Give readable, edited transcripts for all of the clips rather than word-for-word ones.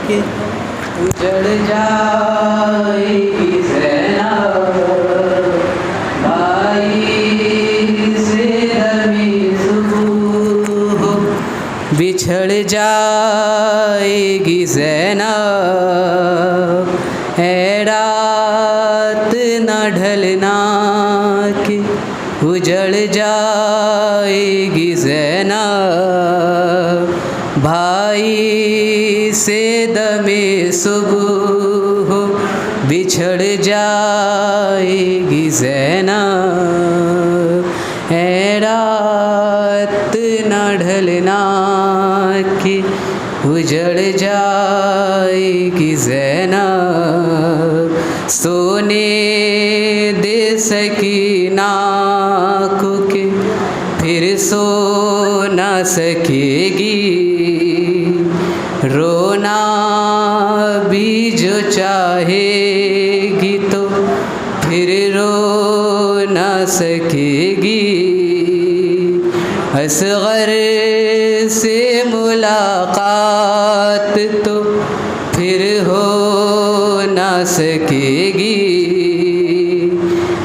कि उजड़ जाएगी ज़ैनब, भाई से दमी सुबह बिछड़ जाएगी ज़ैनब, है रात न ढलना कि उजड़ जाएगी ज़ैनब, भाई से दमे सुबह बिछड़ जाएगी ज़ैनब, है रात न ढलना कि उजड़ जाएगी ज़ैनब। सोने दे सकीना को के फिर सो न सकेगी, रोना भी जो चाहेगी तो फिर रो न सकेगी। असग़र से मुलाकात तो फिर हो न सकेगी,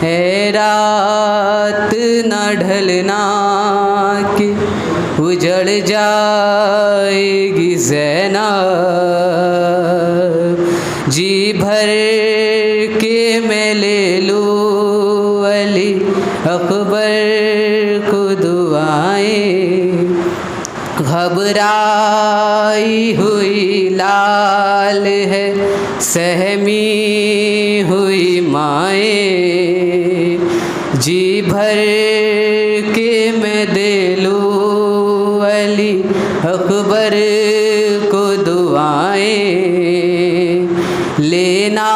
है रात न ढलना कि उजड़ जाएगी ज़ैनब। जी भर के मैं ले लूँ अली अकबर को दुआएं, घबराई हुई लाल है सहमी हुई माएँ, जी भर के मैं दे लूँ अली अकबर को दुआएं, लेना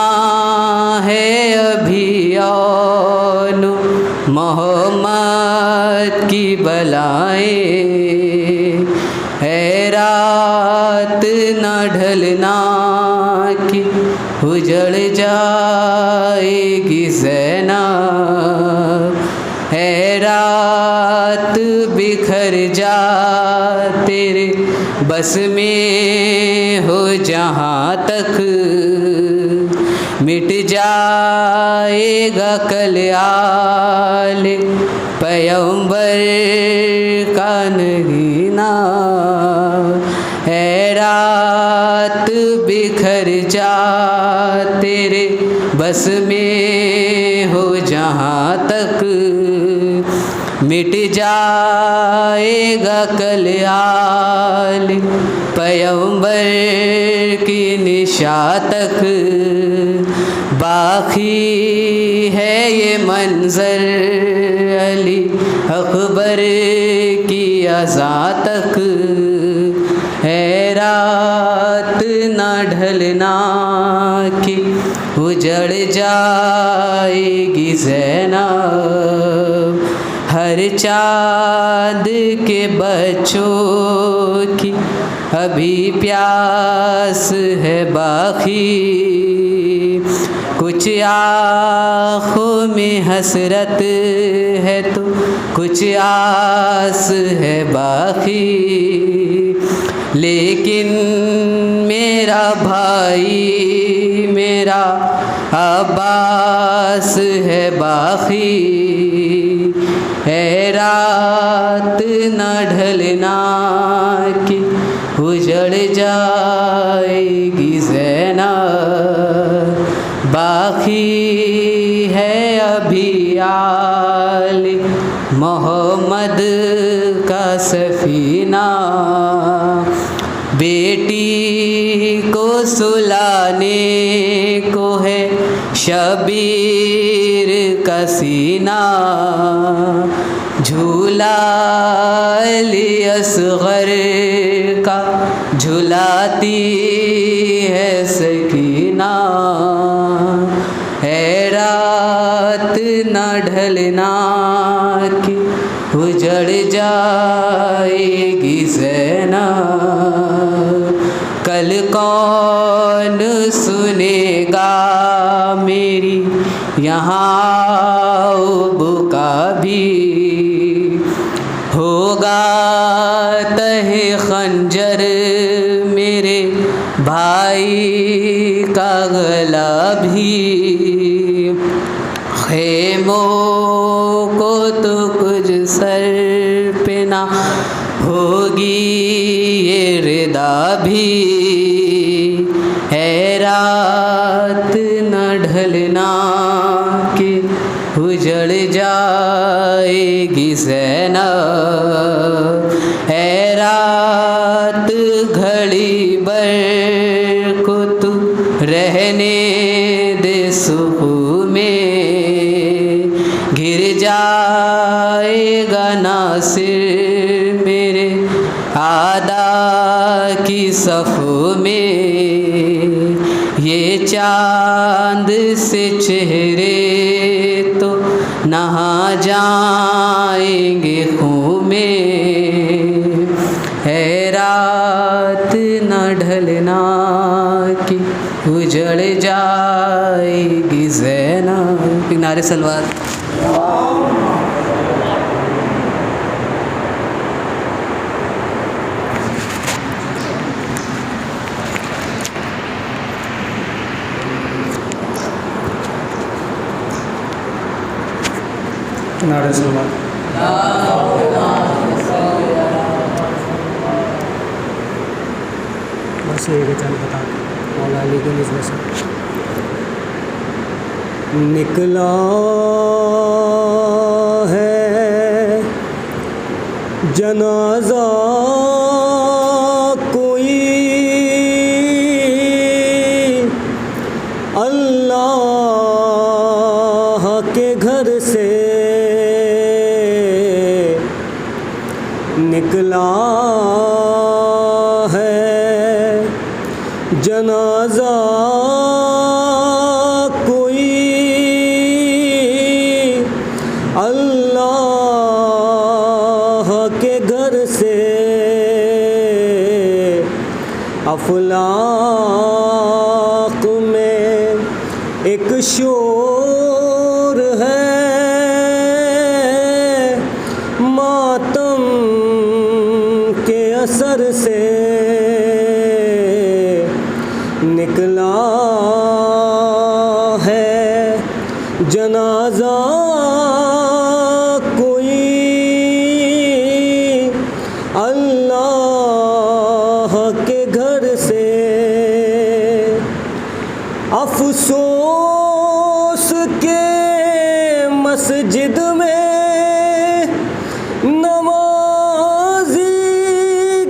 है अभी औन मोहम्मद की बलाएं, है रात न ढलना कि उजड़ जाएगी ज़ैनब, है रात बिखर जा तेरे बस में हो जहाँ तक, मिट जाएगा कल आले पैगंबर का नगीना, है रात बिखर जा तेरे बस में हो जहाँ तक, मिट जाएगा कल आले पैगंबर की निशा तक। बाकी है ये मंज़र अली अकबर की अज़ा तक, है रात न ढलना कि उजड़ जाएगी ज़ैनब। हर चाँद के बच्चों की अभी प्यास है बाकी, कुछ आँखों में हसरत है तो कुछ आस है बाकी, लेकिन मेरा भाई मेरा अब्बास है बाकी, है रात न ढलना कि उजड़ जाएगी ज़ैनब। बाकी है अभी आले मोहम्मद का सफीना, बेटी को सुलाने को है शबीर का सीना, झूला अली असग़र का झुलाती है सकीना, है रात न ढलना कि उजड़ जाएगी ज़ैनब। कल कौन सुनेगा मेरी यहाँ बुका भी, होगा तहे खंजर मेरे भाई का गला भी, खेमों को तो कुछ सर पे ना होगी ये रिदा भी, है रात न ढलना कि उजड़ जाएगी ज़ैनब, है रात घड़ी भर को तू रहने दे सुकून में, गिर जाएगा नासिर मेरे आदा की सफ़ों में, ये चांद से चेहरे तो नहा जाएंगे खून में, है रात न ढलना कि उजड़ जाएगी ज़ैनब। नारे सलवार। नारे सलवार। बस एक चल बता मौला अली की निस्बत से निकला है जनाजा कोई अल्लाह के घर से, निकला है जनाजा कोई अल्लाह के घर से, अफलाक में एक शोर है मातम के असर से, निकला है जनाजा कोई अल्लाह के घर से, अफसोस के मस्जिद में नमाज़ी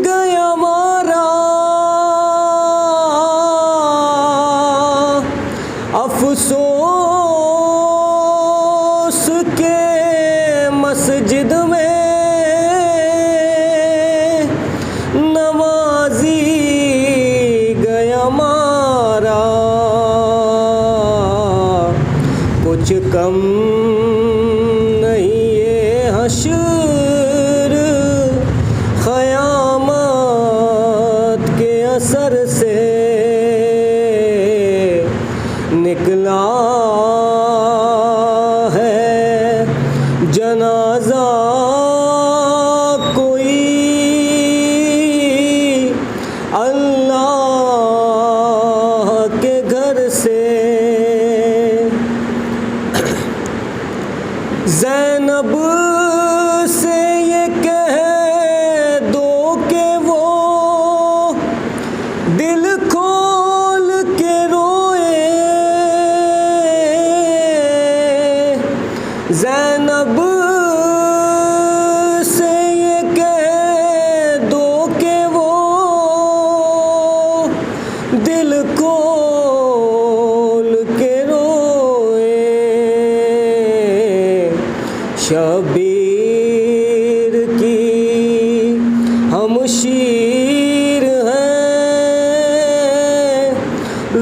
गया मारा, अफसोस के मस्जिद में नमाज़ी गया मारा, कुछ कम नहीं ये हश्र क़यामत के असर से, निकला है जनाजा कोई अल्लाह के घर से, ज़ैनब से ये कह दो कि वो दिल खोल के रोए, ज़ैनब से ये कह दो कि वो दिल खोल के रोए, शबीर की हम शीर हैं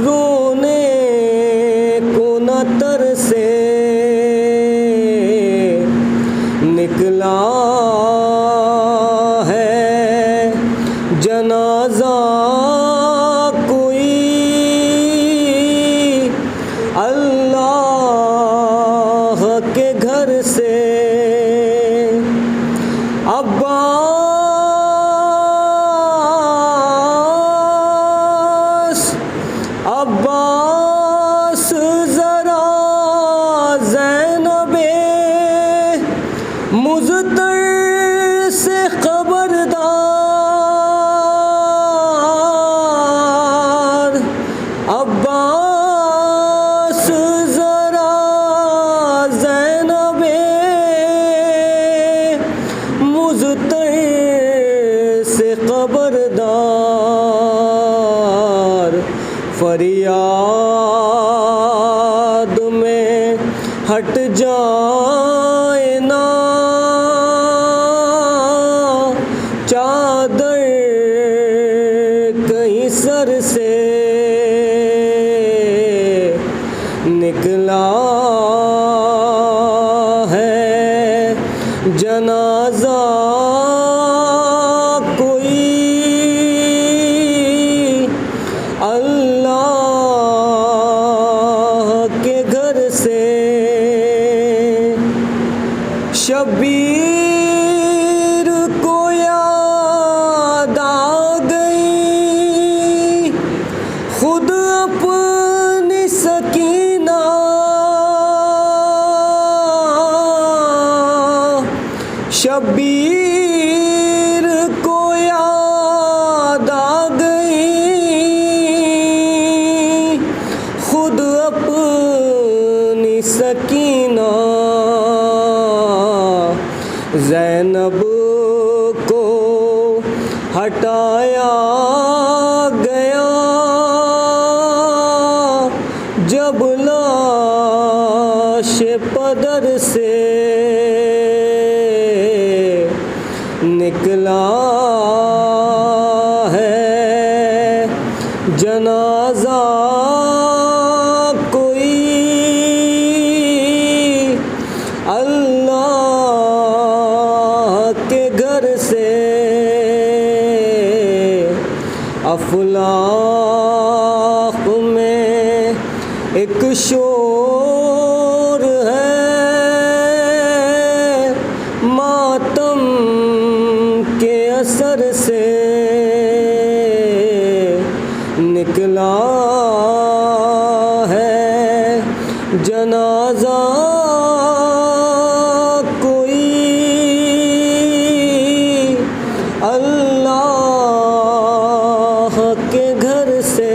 रोने को न तरसे, निकला है जनाजा कोई अल्लाह के घर से, अब्बास यार फरियाद में हट जाए ना, चादर कहीं सर से निकला है जनाजा कोई अल्लाह के घर से। शबीर को याद आ गई खुद अपनी सकीना, शबीर को याद आ गई खुद अपनी सकीना। ज़ैनब को हटाया गया जब लाश पदर से निकला है जनाजा कोई अल्लाह के घर से। अफलाक में एक शोर है मातम के असर से निकला है जनाजा कोई अल्लाह के घर से।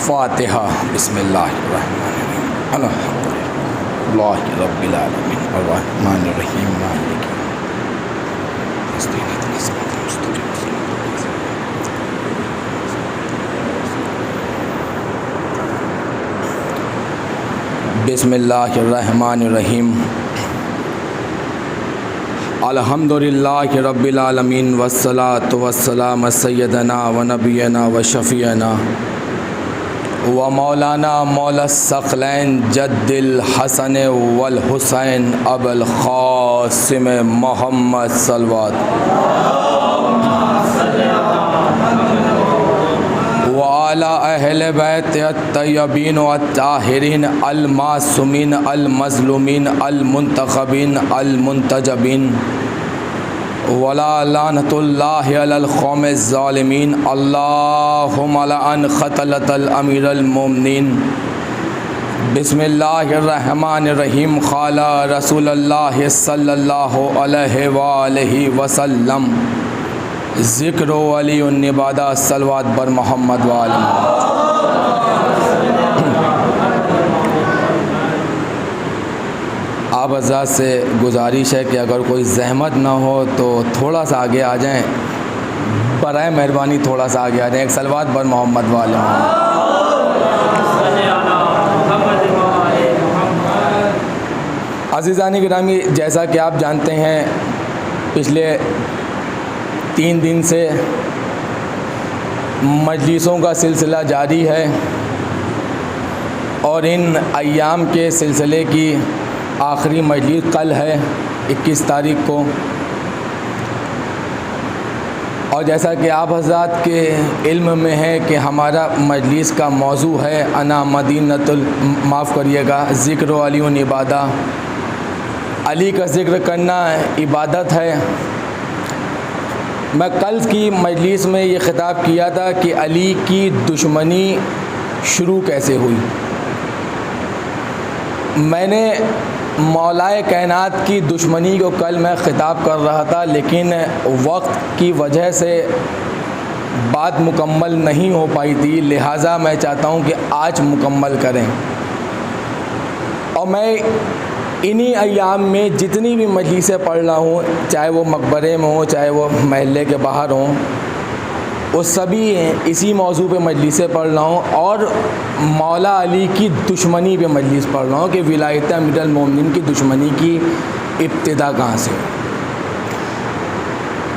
फ़ातिहा। बिस्मिल्लाहिर्रहमानिर्रहीम। अल्हम्दुलिल्लाहि रब्बिल आलमीन अर्रहमानिर्रहीम मालिक बिस्मिल्लाहिर्रहमानिर्रहीम। अल्हम्दुलिल्लाहि रब्बिल आलमीन वस्सलातु वस्सलाम सय्यदना व नबियना व शफ़ीअना व मौलाना मौलस्सक़लैन जद्दिल हसन वल हुसैन अबुल क़ासिम मोहम्मद सल्लल्लाहु व अला अहले बैत अत-तय्यबीन व अत-ताहिरीन अल-मासूमीन अल-मज़लूमीन अल-मुंतख़बीन अल-मुंतजबीन वला लानतुल्लाहि अलल क़ौमिज़ ज़ालिमीन। अल्लाहुम्मा लअन क़तलतल अमीरल मोमिनीन। बिस्मिल्लाहिर्रहमानिर्रहीम। क़ाला रसूलुल्लाह सल्लल्लाहु अलैहि व आलिहि वसल्लम ज़िक्र वलीउन इबादा सलवात बर मोहम्मद व आले आप हज़रात से गुजारिश है कि अगर कोई ज़हमत ना हो तो थोड़ा सा आगे आ जाएं, बराए मेहरबानी थोड़ा सा आगे आ जाएं। एक सलवात बर मोहम्मद वाले। अज़ीज़ानी गिरामी, जैसा कि आप जानते हैं पिछले 3 दिन से मजलिसों का सिलसिला जारी है और इन अय्याम के सिलसिले की आखिरी मजलिस कल है 21 तारीख को। और जैसा कि आप हज़रात के इल्म में है कि हमारा मजलिस का मौजू है अना मदीनतुल माफ़ करिएगा ज़िक्र अलीउन इबादा, अली का ज़िक्र करना इबादत है। मैं कल की मजलिस में ये ख़िताब किया था कि अली की दुश्मनी शुरू कैसे हुई। मैंने मौलाए कायनात की दुश्मनी को कल मैं ख़िताब कर रहा था, लेकिन वक्त की वजह से बात मुकम्मल नहीं हो पाई थी, लिहाजा मैं चाहता हूँ कि आज मुकम्मल करें। और मैं इन्हीं अय्याम में जितनी भी मजलिसें पढ़ रहा हूँ, चाहे वो मकबरे में हो, चाहे वो महल्ले के बाहर हों, वो सभी इसी मौजू पे मजलिसें पढ़ रहा हूँ और मौला अली की दुश्मनी पे मजलिस पढ़ रहा हूँ कि विलायत अमीरुल मोमिनीन की दुश्मनी की इब्तिदा कहाँ से।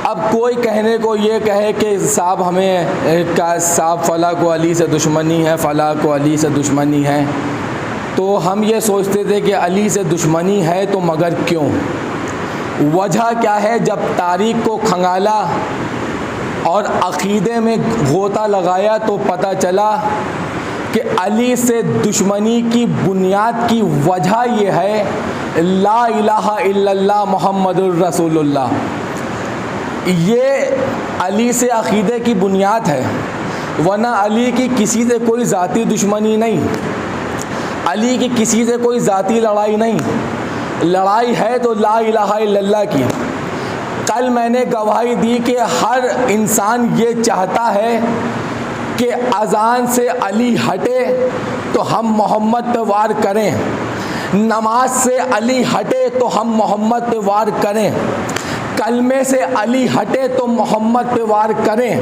अब कोई कहने को ये कहे कि साहब हमें साहब फ़ला को अली से दुश्मनी है, फ़ला को अली से दुश्मनी है, तो हम ये सोचते थे कि अली से दुश्मनी है तो मगर क्यों, वजह क्या है। जब तारीख़ को खंगाला और अक़ीदे में गोता लगाया तो पता चला कि अली से दुश्मनी की बुनियाद की वजह ये है ला इलाहा इल्लल्लाह मुहम्मदुर रसूलुल्लाह। ये अली से अक़ीदे की बुनियाद है, वरना अली की किसी से कोई ज़ाती दुश्मनी नहीं, अली की किसी से कोई ज़ाती लड़ाई नहीं, लड़ाई है तो ला इलाहा इल्लल्लाह की। कल मैंने गवाही दी कि हर इंसान ये चाहता है कि अज़ान से अली हटे तो हम मोहम्मद पे वार करें, नमाज से अली हटे तो हम मोहम्मद पे वार करें, कलमे से अली हटे तो मोहम्मद पे वार करें।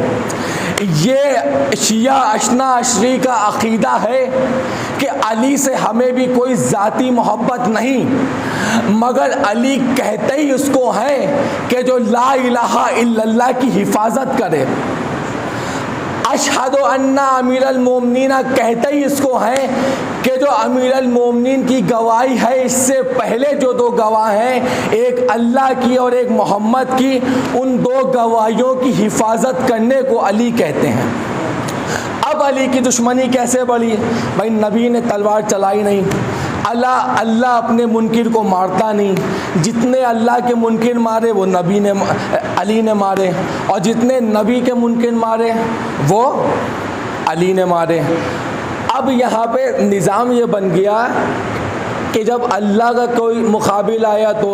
ये शिया अशना अशरी का अक़ीदा है कि अली से हमें भी कोई ज़ाती मोहब्बत नहीं, मगर अली कहते ही उसको है कि जो ला इलाहा इल्लल्लाह की हिफाजत करे। अशहदु अन्ना अमीरुल मोमिनीन कहते ही इसको है कि जो अमीरुल मोमिनीन की गवाही है, इससे पहले जो दो गवाह हैं, एक अल्लाह की और एक मोहम्मद की, उन दो गवाहियों की हिफाजत करने को अली कहते हैं। अब अली की दुश्मनी कैसे बढ़ी? भाई नबी ने तलवार चलाई नहीं, अल्लाह अपने मुनकिर को मारता नहीं, जितने अल्लाह के मुनकिर मारे वो अली ने मारे, और जितने नबी के मुनकिर मारे वो अली ने मारे। अब यहाँ पे निज़ाम ये बन गया कि जब अल्लाह का कोई मुकाबिल आया तो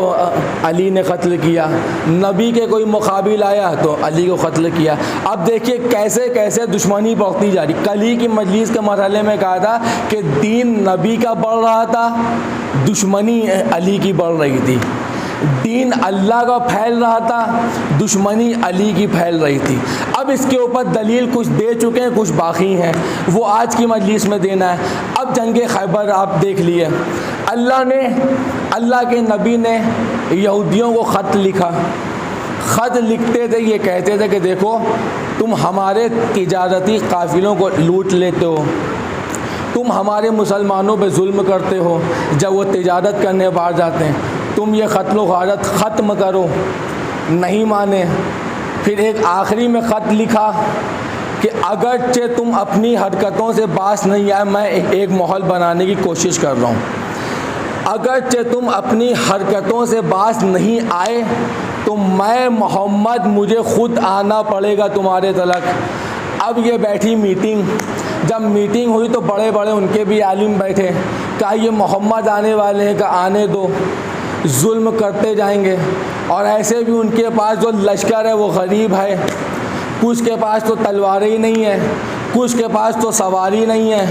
अली ने कत्ल किया, नबी के कोई मुकाबिल आया तो अली को कत्ल किया। अब देखिए कैसे कैसे दुश्मनी बढ़ती जा रही। कल ही की मजलिस के मरहले में कहा था कि दीन नबी का बढ़ रहा था, दुश्मनी अली की बढ़ रही थी। दीन अल्लाह का फैल रहा था, दुश्मनी अली की फैल रही थी। अब इसके ऊपर दलील कुछ दे चुके हैं, कुछ बाकी हैं, वो आज की मजलिस में देना है। अब जंगे खैबर आप देख लिए, अल्लाह के नबी ने यहूदियों को ख़त लिखा। ख़त लिखते थे, ये कहते थे कि देखो तुम हमारे तिजारती काफ़िलों को लूट लेते हो, तुम हमारे मुसलमानों पे जुल्म करते हो जब वो तिजारत करने बाहर जाते हैं, तुम ये क़त्ल गारत ख़त्म करो। नहीं माने। फिर एक आखिरी में ख़त लिखा कि अगरचे तुम अपनी हरकतों से बास नहीं आए, मैं एक माहौल बनाने की कोशिश कर रहा हूँ, अगरचे तुम अपनी हरकतों से बास नहीं आए तो मैं मोहम्मद, मुझे ख़ुद आना पड़ेगा तुम्हारे तलक। अब ये बैठी मीटिंग, जब मीटिंग हुई तो बड़े बड़े उनके भी आलिम बैठे, कहा ये मोहम्मद आने वाले हैं, का आने दो, जुल्म करते जाएंगे। और ऐसे भी उनके पास जो लश्कर है वो गरीब है, कुछ के पास तो तलवारें ही नहीं है, कुछ के पास तो सवारी नहीं है,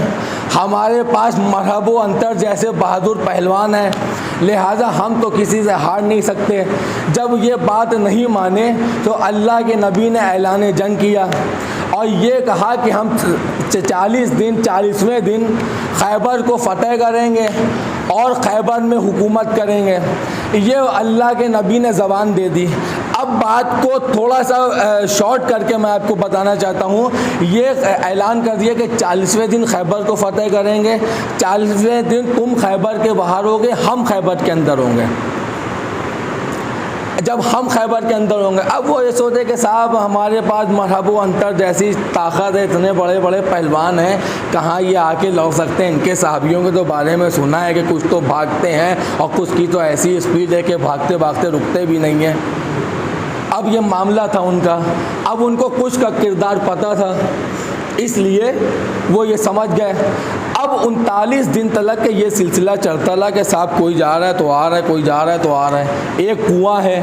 हमारे पास मरहब व अंतर जैसे बहादुर पहलवान हैं, लिहाजा हम तो किसी से हार नहीं सकते। जब ये बात नहीं माने तो अल्लाह के नबी ने ऐलान जंग किया और ये कहा कि हम 40वें दिन खैबर को फ़तह करेंगे और खैबर में हुकूमत करेंगे। ये अल्लाह के नबी ने ज़बान दे दी। अब बात को थोड़ा सा शॉर्ट करके मैं आपको बताना चाहता हूँ, ये ऐलान कर दिया कि 40वें दिन खैबर को फ़तह करेंगे, 40वें दिन तुम खैबर के बाहर होगे, हम खैबर के अंदर होंगे। जब हम खैबर के अंदर होंगे, अब वो ये सोचे कि साहब हमारे पास मरहब व अंतर जैसी ताकत है, इतने बड़े बड़े पहलवान हैं, कहाँ ये आके लड़ सकते हैं। इनके साहबियों के तो बारे में सुना है कि कुछ तो भागते हैं और कुछ की तो ऐसी स्पीड है कि भागते भागते रुकते भी नहीं हैं। अब ये मामला था उनका। अब उनको कुछ का किरदार पता था इसलिए वो ये समझ गए। अब 39 दिन तक के ये सिलसिला चलता रहा कि साहब कोई जा रहा है तो आ रहा है, कोई जा रहा है तो आ रहा है। एक कुआं है,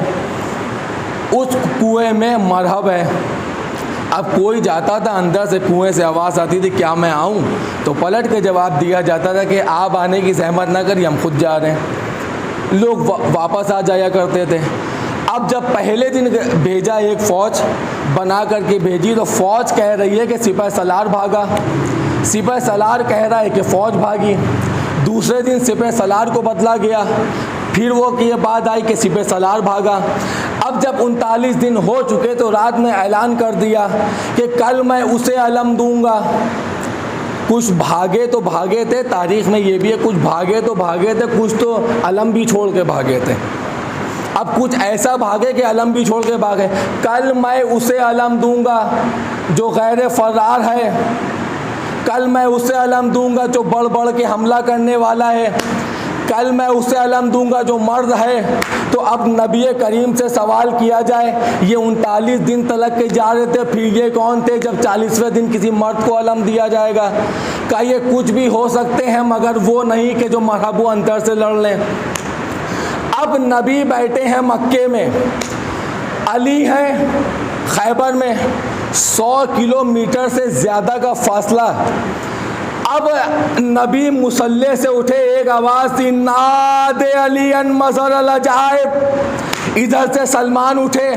उस कुएं में मरहब है। अब कोई जाता था, अंदर से कुएं से आवाज़ आती थी क्या मैं आऊं? तो पलट के जवाब दिया जाता था कि आप आने की जहमत ना करिए, हम खुद जा रहे हैं। लोग वापस आ जाया करते थे। अब जब पहले दिन भेजा, एक फ़ौज बना करके भेजी, तो फ़ौज कह रही है कि सिपह सलार भागा, सिपह सलार कह रहा है कि फ़ौज भागी। दूसरे दिन सिपह सलार को बदला गया, फिर वो की बात आई कि सिपह सलार भागा। अब जब 39 दिन हो चुके तो रात में ऐलान कर दिया कि कल मैं उसे अलम दूंगा। कुछ भागे तो भागे थे, तारीख़ में ये भी है, कुछ भागे तो भागे थे, कुछ तो अलम भी छोड़ के भागे थे। अब कुछ ऐसा भागे कि अलम भी छोड़ के भागे। कल मैं उसे अलम दूंगा जो गैर फरार है, कल मैं उसे अलम दूंगा जो बढ़ बढ़ के हमला करने वाला है, कल मैं उसे अलम दूंगा जो मर्द है। तो अब नबी करीम से सवाल किया जाए, ये 39 दिन तलक के जा रहे थे, फिर ये कौन थे जब 40वें दिन किसी मर्द को अलम दिया जाएगा? क्या ये कुछ भी हो सकते हैं मगर वो नहीं कि जो मरहबू अंतर से लड़ लें। अब नबी बैठे हैं मक्के में, अली हैं खैबर में, 100 किलोमीटर से ज़्यादा का फासला। अब नबी मुसल्ले से उठे, एक आवाज़ थी नादे अली अन मज़र अल अजाइब। इधर से सलमान उठे,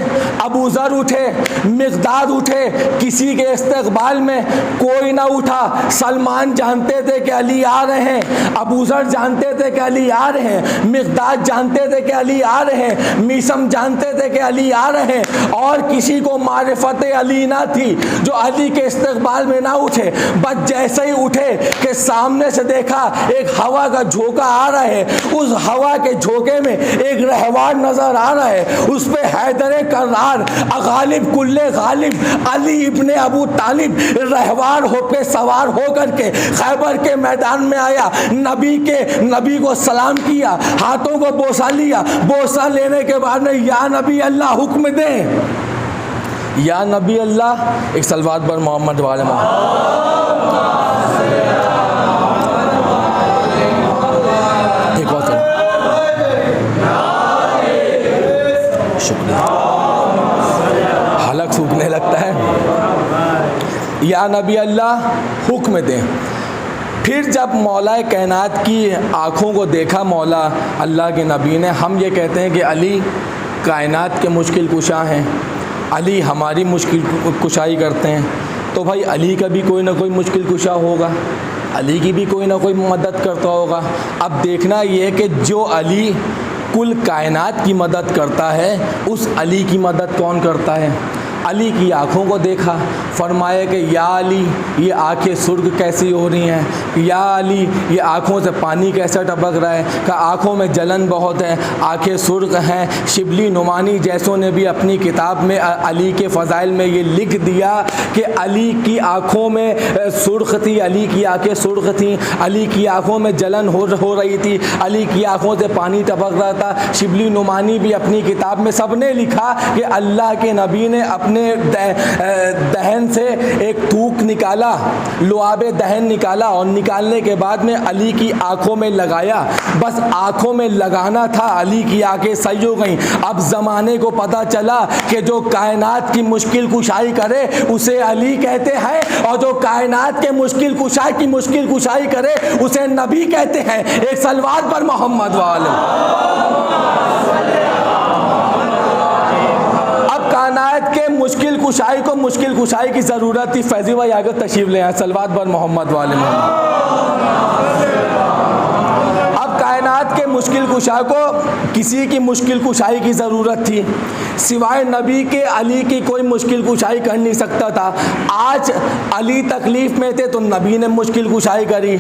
अबू ज़र उठे, मिक़दाद उठे, किसी के इस्तक़बाल में कोई ना उठा। सलमान जानते थे कि अली आ रहे हैं, अबू ज़र जानते थे कि अली आ रहे हैं, मिक़दाद जानते थे कि अली आ रहे हैं, मीसम जानते थे कि अली आ रहे हैं, और किसी को मारिफत अली ना थी जो अली के इस्तक़बाल में ना उठे। बस जैसे ही उठे कि सामने से देखा एक हवा का झोंका आ रहा है, उस हवा के झोंके में एक रहवार नज़र आ रहा है, उस पे हैदर कर्रार गालिब कुल्ले गालिब अली इब्ने अबू तालिब रहवार होके सवार होकर के खैबर के मैदान में आया। नबी को सलाम किया, हाथों को बोसा लिया, बोसा लेने के बाद में या नबी अल्लाह हुक्म दे, या नबी अल्लाह। एक सलवात पर मोहम्मद वाले शुक्रिया, हलक सूखने लगता है। या नबी अल्लाह हुक्म दें। फिर जब मौला कायनात की आँखों को देखा मौला अल्लाह के नबी ने, हम ये कहते हैं कि अली कायनात के मुश्किल कुशा हैं, अली हमारी मुश्किल कुशाई करते हैं, तो भाई अली का भी कोई ना कोई मुश्किल कुशा होगा, अली की भी कोई ना कोई मदद करता होगा। अब देखना ये है कि जो अली कुल कायनात की मदद करता है, उस अली की मदद कौन करता है? अली की आँखों को देखा, फरमाया कि या अली ये आँखें सुर्ख कैसी हो रही हैं, या अली ये आँखों से पानी कैसा टपक रहा है, कि आँखों में जलन बहुत है, आँखें सुर्ख हैं। शिबली नुमानी जैसों ने भी अपनी किताब में अली के फ़ज़ाइल में ये लिख दिया कि अली की आँखों में सुर्ख थी, अली की आँखें सुर्ख थीं, अली की आँखों में जलन हो रही थी, अली की आँखों से पानी टपक रहा था। शिबली नुमानी भी अपनी किताब में सब ने लिखा कि अल्लाह के नबी ने अपने दहन से एक थूक निकाला, लुआबे दहन निकाला, और निकालने के बाद में अली की आंखों में लगाया। बस आंखों में लगाना था, अली की आंखें सही हो गईं। अब ज़माने को पता चला कि जो कायनात की मुश्किल कुशाई करे उसे अली कहते हैं, और जो कायनात के मुश्किल कुशाई करे उसे नबी कहते हैं। एक सलवात पर मोहम्मद वाले। कायनात के मुश्किल कुशाई की ज़रूरत थी। फैज़ी भाई आगे तशरीफ़ ले आए, सलवात पर मोहम्मद वाले। अब कायनात के मुश्किल कुशा को किसी की मुश्किल कुशाई की ज़रूरत थी, सिवाय नबी के अली की कोई मुश्किल कुशाई कर नहीं सकता था। आज अली तकलीफ़ में थे तो नबी ने मुश्किल कुशाई करी,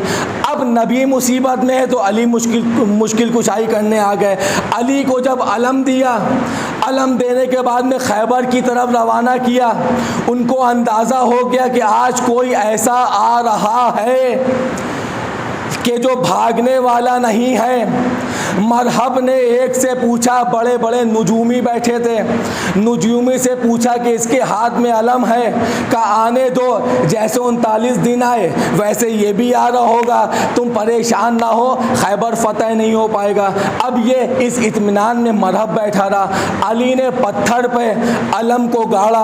अब नबी मुसीबत में है तो अली मुश्किल कुशाई करने आ गए। अली को जब अलम दिया, अलम देने के बाद में खैबर की तरफ रवाना किया, उनको अंदाज़ा हो गया कि आज कोई ऐसा आ रहा है कि जो भागने वाला नहीं है। मरहब ने एक से पूछा, बड़े बड़े नुजूमी बैठे थे, नुजूमी से पूछा कि इसके हाथ में अलम है, का आने दो, जैसे 39 दिन आए वैसे ये भी आ रहा होगा, तुम परेशान ना हो, खैबर फतह नहीं हो पाएगा। अब ये इस इत्मीनान में मरहब बैठा रहा। अली ने पत्थर पे अलम को गाड़ा।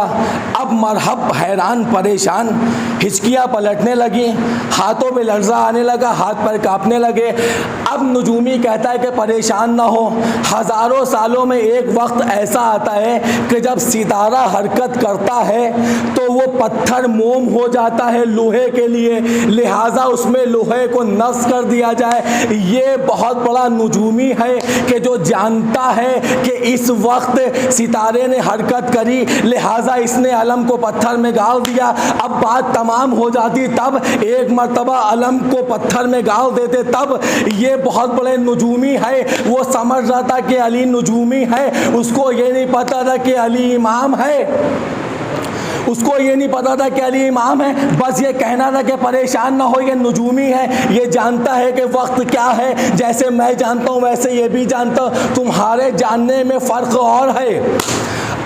अब मरहब हैरान परेशान, हिचकियाँ पलटने लगी, हाथों में लर्जा आने लगा, हाथ पर कांपने लगे। अब नुजूमी कहता है कि परेशान ना हो, हज़ारों सालों में एक वक्त ऐसा आता है कि जब सितारा हरकत करता है तो वो पत्थर मोम हो जाता है लोहे के लिए, लिहाजा उसमें लोहे को नस कर दिया जाए। ये बहुत बड़ा नुजूमी है कि जो जानता है कि इस वक्त सितारे ने हरकत करी, लिहाजा इसने अलम को पत्थर में गाड़ दिया। अब बात तमाम हो जाती, तब एक मर्तबा अलम को पत्थर में गाड़ देते, तब ये बहुत बड़े नुजूमी है, वो समझ रहा था कि अली नुजूमी है, उसको ये नहीं पता था कि अली इमाम है, उसको ये नहीं पता था कि अली इमाम है। बस ये कहना था कि परेशान ना हो, ये नुजूमी है, ये जानता है कि वक्त क्या है, जैसे मैं जानता हूँ वैसे ये भी जानता हूँ। तुम्हारे जानने में फ़र्क और है,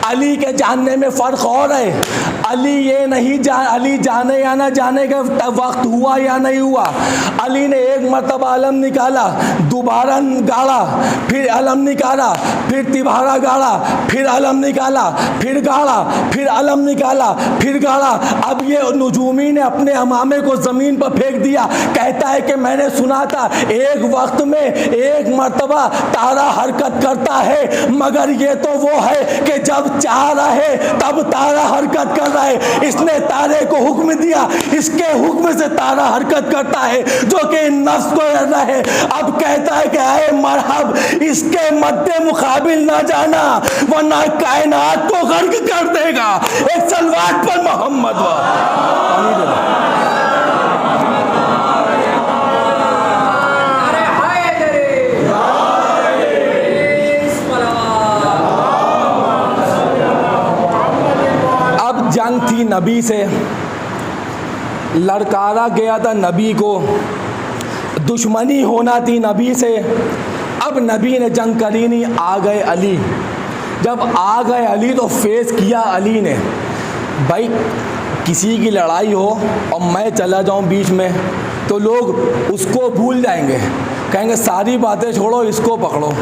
अली के जानने में फ़र्क और है। अली ये नहीं अली जाने या ना जाने का वक्त हुआ या नहीं हुआ। अली ने एक मर्तबा अलम निकाला, दोबारा गाड़ा, फिर अलम निकाला, फिर तिबारा गाड़ा, फिर अलम निकाला, फिर गाड़ा, फिर अलम निकाला, फिर गाड़ा। अब ये नुजूमी ने अपने अमामे को ज़मीन पर फेंक दिया। कहता है कि मैंने सुना था एक वक्त में एक मर्तबा तारा हरकत करता है, मगर ये तो वो है कि जब चाह रहा है तब तारा हरकत कर रहा है। इसने तारे को हुक्म दिया, इसके हुक्म से तारा हरकत करता है, जो कि नफ्स को रहा है। अब कहता है कि आए मरहब, इसके मद्दे मुकाबिल ना जाना वरना कायनात को गर्क कर देगा। एक सलवात पर मोहम्मद जंग थी नबी से, लड़कारा गया था नबी को, दुश्मनी होना थी नबी से। अब नबी ने जंग करी नहीं, आ गए अली। जब आ गए अली तो फेस किया अली ने। भाई किसी की लड़ाई हो और मैं चला जाऊं बीच में तो लोग उसको भूल जाएंगे, कहेंगे सारी बातें छोड़ो, इसको पकड़ो।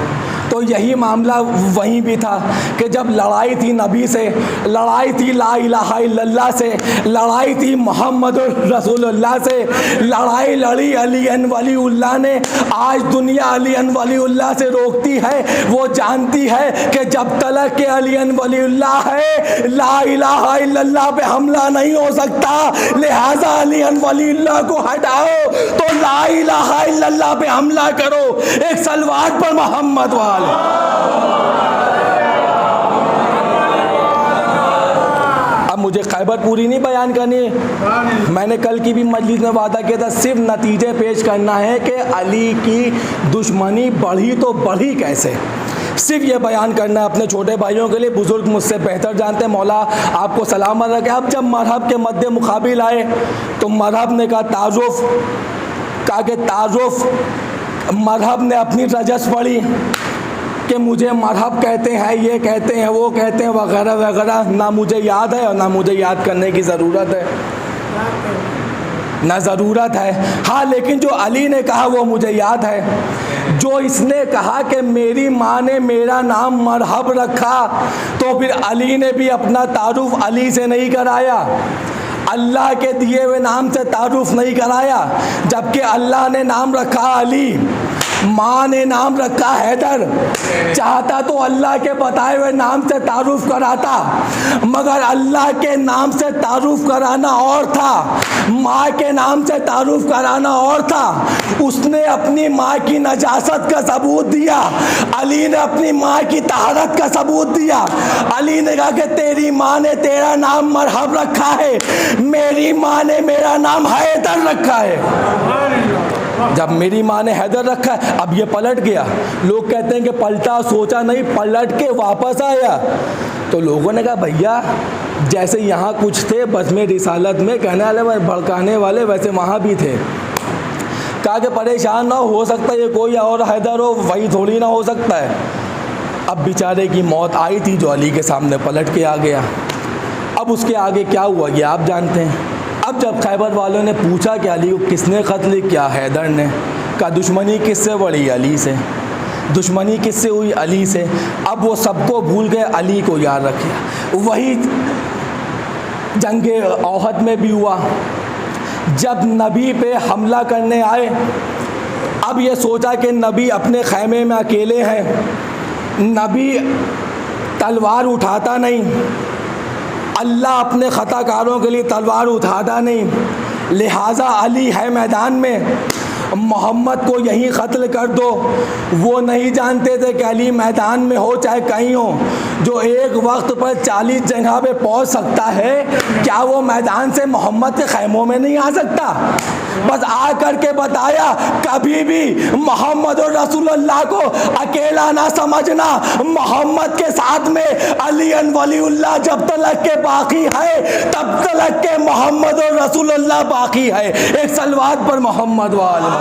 तो यही मामला वहीं भी था कि जब लड़ाई थी नबी से, लड़ाई थी ला इलाहा इल्लल्लाह से, लड़ाई थी मोहम्मद रसूलुल्लाह से, लड़ाई लड़ी अली वलीउल्लाह ने। आज दुनिया अली वलीउल्लाह से रोकती है, वो जानती है कि जब तलक के अली वलीउल्लाह है ला इलाहा इल्लल्लाह पे हमला नहीं हो सकता, लिहाजा अली वलीउल्लाह को हटाओ तो ला इलाहा इल्लल्लाह पे हमला करो। एक सलवात पर मोहम्मद वाले। अब मुझे खैबर पूरी नहीं बयान करनी, मैंने कल की भी मजलिस में वादा किया था, सिर्फ नतीजे पेश करना है कि अली की दुश्मनी बढ़ी तो बढ़ी कैसे, सिर्फ ये बयान करना है अपने छोटे भाइयों के लिए। बुजुर्ग मुझसे बेहतर जानते हैं, मौला आपको सलामत रखे। अब जब मरहब के मद्दे मुकाबिल आए तो मरहब ने कहा तारुफ, कहा कि तारुफ। मरहब ने अपनी रजस पढ़ी कि मुझे मरहब कहते हैं, ये कहते हैं, वो कहते हैं, वगैरह वगैरह। ना मुझे याद है और ना मुझे याद करने की ज़रूरत है, ना ज़रूरत है। हाँ, लेकिन जो अली ने कहा वो मुझे याद है। जो इसने कहा कि मेरी माँ ने मेरा नाम मरहब रखा, तो फिर अली ने भी अपना तारुफ अली से नहीं कराया, अल्लाह के दिए हुए नाम से तारुफ नहीं कराया। जबकि अल्लाह ने नाम रखा अली, माँ ने नाम रखा हैदर। चाहता तो अल्लाह के बताए हुए नाम से तारुफ कराता, मगर अल्लाह के नाम से तारुफ कराना और था, माँ के नाम से तारुफ कराना और था। उसने अपनी माँ की नजासत का सबूत दिया, अली ने अपनी माँ की तहारत का सबूत दिया। अली ने कहा कि तेरी माँ ने तेरा नाम मरहब रखा है, मेरी माँ ने मेरा नाम हैदर रखा है। जब मेरी माँ ने हैदर रखा है, अब ये पलट गया। लोग कहते हैं कि पलटा, सोचा नहीं, पलट के वापस आया। तो लोगों ने कहा भैया जैसे यहाँ कुछ थे बस में रिसालत में कहने वाले भड़काने वाले, वैसे वहाँ भी थे। कहा कि परेशान ना हो सकता ये कोई और हैदर हो, वही थोड़ी ना हो सकता है। अब बेचारे की मौत आई थी जो अली के सामने पलट के आ गया। अब उसके आगे क्या हुआ ये आप जानते हैं। अब जब खैबर वालों ने पूछा कि अली को किसने कत्ल किया, हैदर ने कहा दुश्मनी किससे बढ़ी, अली से। दुश्मनी किससे हुई, अली से। अब वो सबको भूल गए, अली को याद रखे। वही जंगे ओहद में भी हुआ, जब नबी पे हमला करने आए। अब ये सोचा कि नबी अपने खैमे में अकेले हैं, नबी तलवार उठाता नहीं, अल्लाह अपने ख़ताकारों के लिए तलवार उठाता नहीं, लिहाजा अली है मैदान में, मोहम्मद को यहीं कत्ल कर दो। वो नहीं जानते थे कि अली मैदान में हो चाहे कहीं हो, जो एक वक्त पर 40 जगह पे पहुंच सकता है, क्या वो मैदान से मोहम्मद के खैमों में नहीं आ सकता। बस आ करके बताया कभी भी मोहम्मद और रसूलुल्लाह को अकेला ना समझना, मोहम्मद के साथ में अली वलीउल्लाह जब तक के बाकी है तब तक के मोहम्मद और रसूलुल्लाह बाकी है। एक सलवात पर मोहम्मद वाले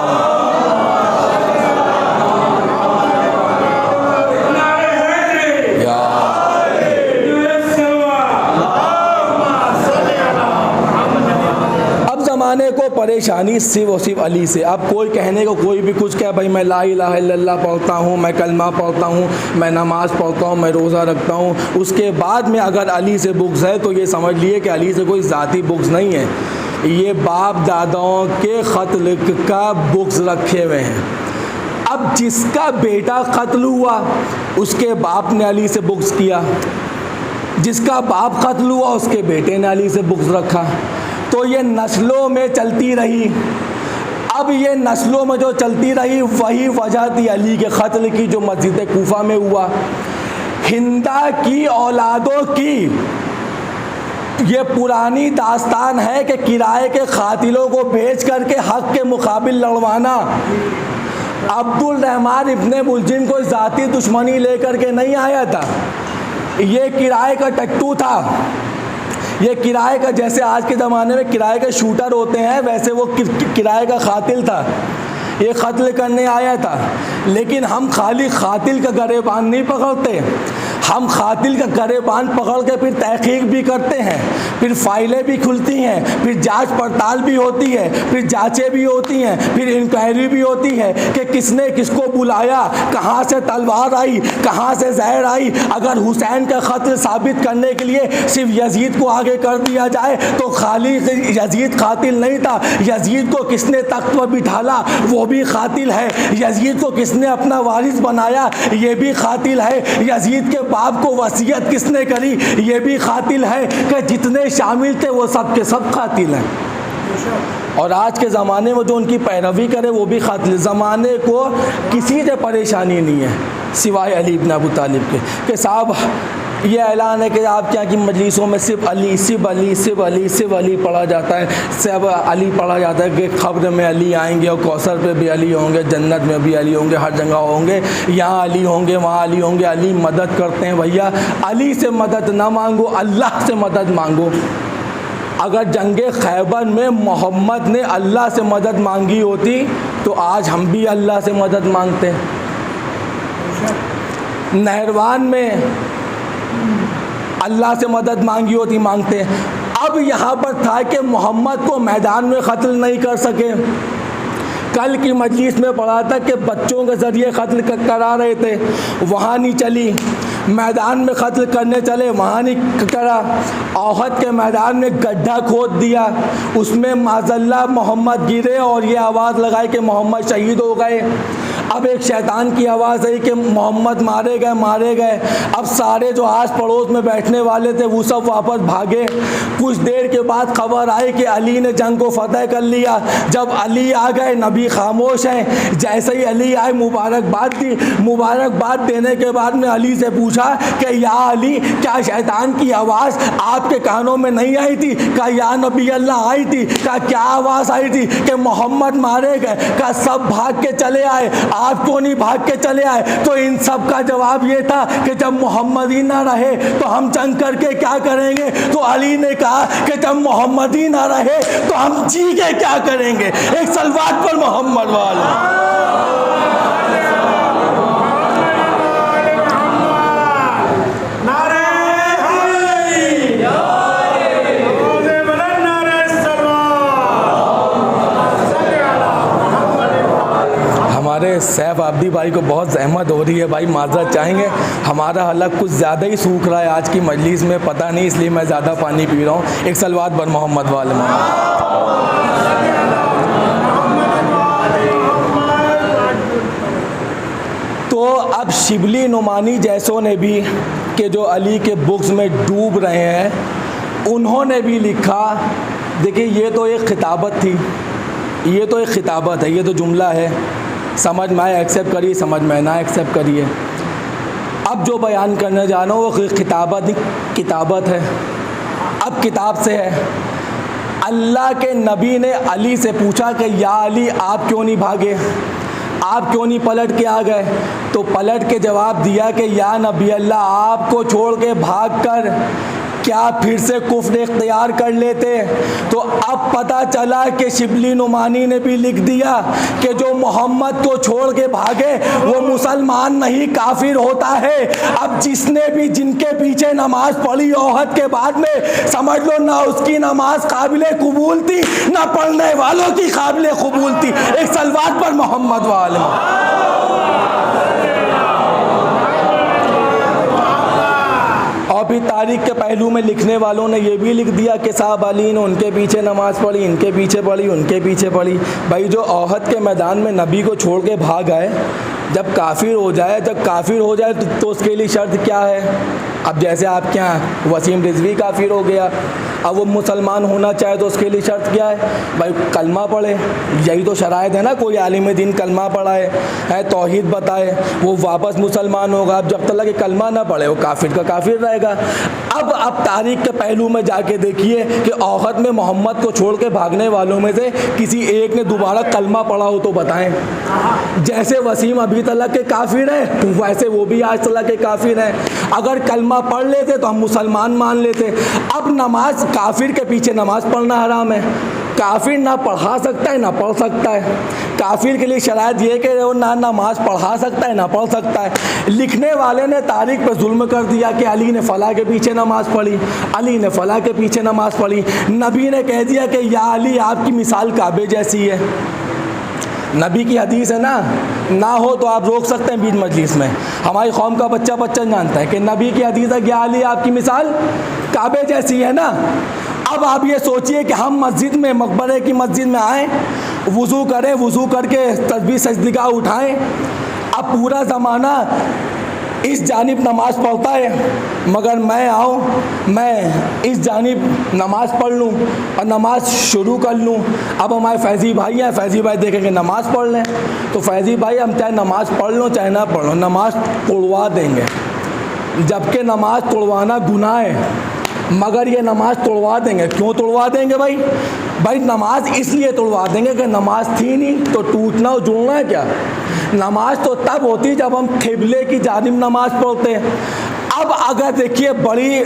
ज़माने को परेशानी सिर्फ अली से। अब कोई कहने को कोई भी कुछ कहे, भाई मैं ला इलाहा इल्लल्लाह पढ़ता हूँ, मैं कलमा पढ़ता हूँ, मैं नमाज़ पढ़ता हूँ, मैं रोज़ा रखता हूँ, उसके बाद में अगर अली से बुग़्ज़ है तो ये समझ लिए कि अली से कोई ज़ाती बुग़्ज़ नहीं है, ये बाप दादाओं के क़त्ल का बुग़्ज़ रखे हुए हैं। अब जिसका बेटा कत्ल हुआ उसके बाप ने अली से बुग़्ज़ किया, जिसका बाप कत्ल हुआ उसके बेटे ने अली से बुग़्ज़ रखा, तो ये नस्लों में चलती रही। अब ये नस्लों में जो चलती रही वही वजह थी अली के कत्ल की जो मस्जिद कूफा में हुआ। हिंदा की औलादों की ये पुरानी दास्तान है कि किराए के कातिलों को बेच करके हक के मुकाबिल लड़वाना। अब्दुल रहमान इब्ने मुलजिम कोई ज़ाती दुश्मनी लेकर के नहीं आया था, ये किराए का टट्टू था, ये किराए का, जैसे आज के ज़माने में किराए के शूटर होते हैं वैसे वो किराए का कातिल था, ये कत्ल करने आया था। लेकिन हम खाली कातिल का गरेबान नहीं पकड़ते, हम कातिल का गरेबान पकड़ के फिर तहकीक भी करते हैं, फिर फाइलें भी खुलती हैं, फिर जांच पड़ताल भी होती है, फिर जांचें भी होती हैं, फिर इंक्वायरी भी होती है कि किसने किसको बुलाया, कहाँ से तलवार आई, कहाँ से जहर आई। अगर हुसैन का कत्ल साबित करने के लिए सिर्फ यजीद को आगे कर दिया जाए तो खाली यजीद कातिल नहीं था, यजीद को किसने तख्त पर बिठाला वो भी कातिल है, यजीद को किसने अपना वारिस बनाया ये भी कातिल है, यजीद के बाप को वसीयत किसने करी ये भी कातिल है, कि जितने शामिल थे वो सब के सब कातिल हैं। और आज के ज़माने में जो उनकी पैरवी करे वो भी कातिल। ज़माने को किसी से परेशानी नहीं है सिवाय अली इब्न अबू तालिब के, कि साहब ये ऐलान है कि आपके यहाँ की मजलिसों में सिर्फ अली सिर्फ अली सिर्फ अली सिर्फ अली पढ़ा जाता है, सब अली पढ़ा जाता है कि खब्र में अली आएंगे और कौसर पे भी अली होंगे, जन्नत में भी अली होंगे, हर जगह होंगे, यहाँ अली होंगे वहाँ अली होंगे। अली मदद करते हैं, भैया अली से मदद ना मांगो, अल्लाह से मदद मांगो। अगर जंगे खैबर में मोहम्मद ने अल्लाह से मदद मांगी होती तो आज हम भी अल्लाह से मदद मांगते। नहरवान में अल्लाह से मदद मांगी होती, मांगते। अब यहाँ पर था कि मोहम्मद को मैदान में कत्ल नहीं कर सके। कल की मजलिस में पढ़ा था कि बच्चों के ज़रिए कत्ल करा रहे थे, वहाँ नहीं चली। मैदान में कत्ल करने चले, वहाँ नहीं करा। ओहद के मैदान में गड्ढा खोद दिया, उसमें माज़ल्ला मोहम्मद गिरे और ये आवाज़ लगाई कि मोहम्मद शहीद हो गए। अब एक शैतान की आवाज़ आई कि मोहम्मद मारे गए मारे गए। अब सारे जो आस पड़ोस में बैठने वाले थे वो सब वापस भागे। कुछ देर के बाद खबर आई कि अली ने जंग को फतह कर लिया। जब अली आ गए, नबी खामोश हैं। जैसे ही अली आए मुबारकबाद दी। मुबारकबाद देने के बाद में अली से पूछा कि या अली, क्या शैतान की आवाज़ आपके कानों में नहीं आई थी? कहा या नबी अल्लाह आई थी। कहा क्या आवाज़ आई थी? कि मोहम्मद मारे गए। कहा सब भाग के चले आए। आप क्यों नहीं भाग के चले आए? तो इन सब का जवाब ये था कि जब मोहम्मद ही ना रहे तो हम जंग करके क्या करेंगे? तो अली ने कहा कि जब मोहम्मद ही ना रहे तो हम जी के क्या करेंगे? एक सलवात पर मोहम्मद वाले। हमारे सैफ आबदी भाई को बहुत जहमत हो रही है भाई, माजरत चाहेंगे, हमारा हलक कुछ ज़्यादा ही सूख रहा है आज की मजलिस में, पता नहीं इसलिए मैं ज़्यादा पानी पी रहा हूँ। एक सलवात बर मोहम्मद वाले में। तो अब शिबली नुमानी जैसों ने भी कि जो अली के बुक्स में डूब रहे हैं, उन्होंने भी लिखा। देखिए ये तो एक खिताबत थी, ये तो एक खिताबत है, ये तो जुमला है, समझ में आए एक्सेप्ट करिए, समझ में ना एक्सेप्ट करिए। अब जो बयान करने जा रहा हूँ वो खिताबत नहीं, किताबत है। अब किताब से है। अल्लाह के नबी ने अली से पूछा कि या अली आप क्यों नहीं भागे, आप क्यों नहीं पलट के आ गए? तो पलट के जवाब दिया कि या नबी अल्लाह, आपको छोड़ के भाग कर क्या फिर से कुफ्र इख्तियार कर लेते? तो अब पता चला कि शिबली नुमानी ने भी लिख दिया कि जो मोहम्मद को छोड़ के भागे वो मुसलमान नहीं, काफिर होता है। अब जिसने भी जिनके पीछे नमाज पढ़ी ओहद के बाद में, समझ लो ना उसकी नमाज काबिले कबूल थी, ना पढ़ने वालों की काबिले कबूल थी। एक सलवात पर मोहम्मद वाले। और भी तारीख के पहलू में लिखने वालों ने यह भी लिख दिया कि साहब अली ने उनके पीछे नमाज़ पढ़ी, इनके पीछे पढ़ी, उनके पीछे पढ़ी। भाई जो ओहद के मैदान में नबी को छोड़ के भाग आए, जब काफिर हो जाए, तो उसके लिए शर्त क्या है? अब जैसे आपके यहाँ वसीम रिजवी काफिर हो गया, अब वो मुसलमान होना चाहे तो उसके लिए शर्त क्या है? भाई कलमा पढ़े, यही तो शराइत है ना। कोई आलिम दीन कलमा पढ़ाए है, तौहीद बताए, वो वापस मुसलमान होगा। अब जब तक कि कलमा ना पढ़े वो काफिर का काफिर रहेगा। अब तारीख के पहलू में जाके देखिए कि ओहद में मोहम्मद को छोड़ के भागने वालों में से किसी एक ने दोबारा कलमा पढ़ा हो तो बताएं। जैसे वसीम अभी तलक के काफिर है, वैसे वो भी आज तलक के काफिर हैं। अगर कलमा पढ़ लेते तो हम मुसलमान मान लेते। अब नमाज, काफिर के पीछे नमाज पढ़ना हराम है। काफिर ना पढ़ा सकता है ना पढ़ सकता है। काफिर के लिए शराइत ये कि वो ना नमाज पढ़ा सकता है ना पढ़ सकता है। लिखने वाले ने तारीख पर जुल्म कर दिया कि अली ने फ़ला के पीछे नमाज पढ़ी, अली ने फ़ला के पीछे नमाज पढ़ी। नबी ने कह दिया कि या अली आपकी मिसाल काबे जैसी है। नबी की हदीस है ना हो तो आप रोक सकते हैं बीच मजलिस में। हमारी कौम का बच्चा जानता है कि नबी की हदीस है कि या अली आपकी मिसाल काबे जैसी है ना। अब आप ये सोचिए कि हम मस्जिद में, मकबरे की मस्जिद में आए, वुज़ू करें, वुज़ू करके तस्बीह सजदिगा उठाएं। अब पूरा ज़माना इस जानिब नमाज पढ़ता है, मगर मैं आऊँ, मैं इस जानिब नमाज पढ़ लूँ और नमाज शुरू कर लूँ। अब हमारे फैज़ी भाई हैं, फैज़ी भाई देखेंगे नमाज पढ़ लें, तो फैज़ी भाई हम चाहे नमाज पढ़ लो चाहे ना पढ़ लो, नमाज तोड़वा देंगे। जबकि नमाज तोड़वाना गुनाह है, मगर ये नमाज तोड़वा देंगे। क्यों तोड़वा देंगे भाई नमाज इसलिए तोड़वा देंगे कि नमाज थी नहीं तो टूटना और जुड़ना है क्या? नमाज तो तब होती जब हम क़िबले की जानिब नमाज पढ़ते हैं। अब अगर देखिए बड़ी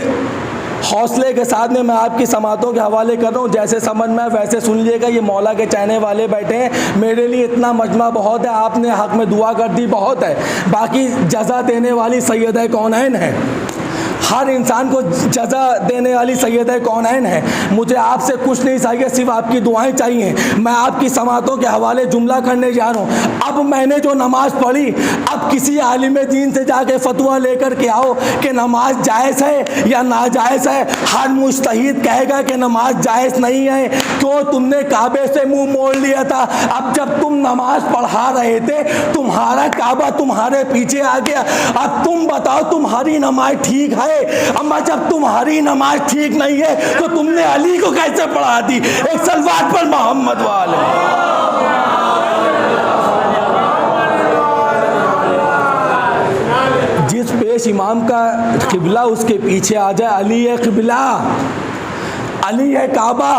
हौसले के साथ में मैं आपकी समातों के हवाले कर रहा हूँ, जैसे समझ में वैसे सुन लीजिएगा। ये मौला के चाहने वाले बैठे हैं, मेरे लिए इतना मजमा बहुत है, आपने हक़ में दुआ कर दी बहुत है, बाकी जज़ा देने वाली सैयदा कौनैन है। हर इंसान को जज़ा देने वाली सैयदा कौनैन है। मुझे आपसे कुछ नहीं चाहिए, सिर्फ आपकी दुआएं चाहिए। मैं आपकी समातों के हवाले जुमला करने जा रहा हूँ। अब मैंने जो नमाज पढ़ी, अब किसी आलिम दीन से जाके फतवा लेकर के आओ कि नमाज जायज़ है या नाजायज़ है। हर मुज्तहिद कहेगा कि नमाज जायज़ नहीं है। क्यों? तुमने काबे से मुँह मोड़ लिया था। अब जब तुम नमाज पढ़ा रहे थे, तुम्हारा काबा तुम्हारे पीछे आ गया। अब तुम बताओ तुम्हारी नमाज ठीक है? अम्मा जब तुम्हारी नमाज ठीक नहीं है तो तुमने अली को कैसे पढ़ा दी? एक सलवात पर मोहम्मद वाले। जिस पेश इमाम का क़िबला उसके पीछे आ जाए, अली है क़िबला, अली है काबा,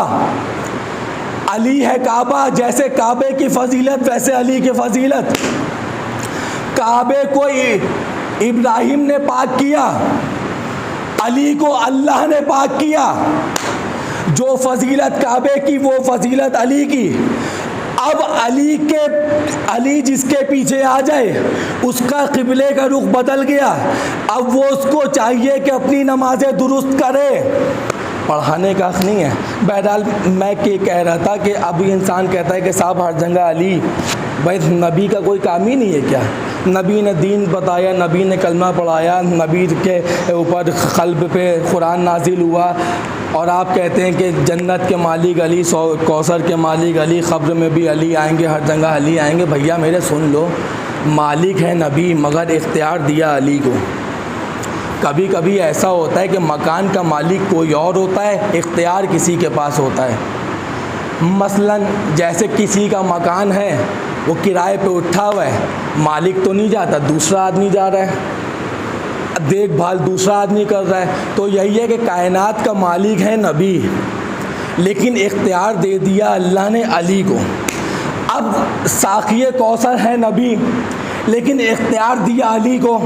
अली है काबा। जैसे काबे की फजीलत वैसे अली की फजीलत। काबे को इब्राहिम ने पाक किया, अली को अल्लाह ने पाक किया। जो फजीलत काबे की वो फजीलत अली की। अब अली जिसके पीछे आ जाए उसका क़िबले का रुख बदल गया। अब वो उसको चाहिए कि अपनी नमाज़ें दुरुस्त करे, पढ़ाने का हक़ नहीं है। बहरहाल मैं ये कह रहा था कि अब इंसान कहता है कि साहब हर जगह अली, भाई नबी का कोई काम ही नहीं है क्या? नबी ने दीन बताया, नबी ने कलमा पढ़ाया, नबी के ऊपर क़ल्ब पे कुरान नाजिल हुआ, और आप कहते हैं कि जन्नत के मालिक अली, कौसर के मालिक अली, ख़ब्र में भी अली आएंगे, हर जगह अली आएंगे। भैया मेरे सुन लो, मालिक है नबी मगर इख्तियार दिया अली को। कभी कभी ऐसा होता है कि मकान का मालिक कोई और होता है, इख्तियार किसी के पास होता है। मसलन जैसे किसी का मकान है, वो किराए पे उठा हुआ है, मालिक तो नहीं जाता, दूसरा आदमी जा रहा है, देखभाल दूसरा आदमी कर रहा है। तो यही है कि कायनात का मालिक है नबी, लेकिन इख्तियार दे दिया अल्लाह ने अली को। अब साक़िए कौसर है नबी, लेकिन इख्तियार दिया अली को।